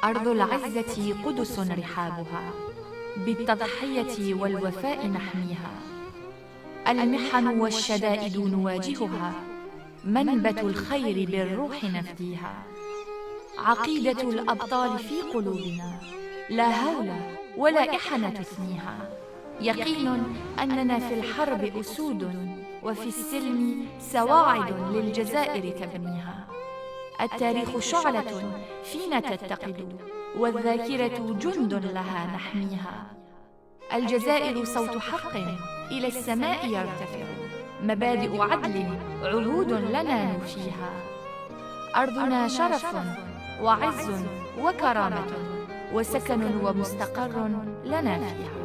أرض العزة قدس رحابها، بالتضحية والوفاء نحميها. المحن والشدائد نواجهها، منبت الخير بالروح نفديها. عقيدة الأبطال في قلوبنا، لا هول ولا إحنة تثنيها. يقين أننا في الحرب أسود، وفي السلم سواعد للجزائر تبنيها. التاريخ شعلة فينا تتقد، والذاكرة جند لها نحميها. الجزائر صوت حق إلى السماء يرتفع، مبادئ عدل عهود لنا نوفيها. أرضنا شرف وعز وكرامة، وسكن ومستقر لنا فيها.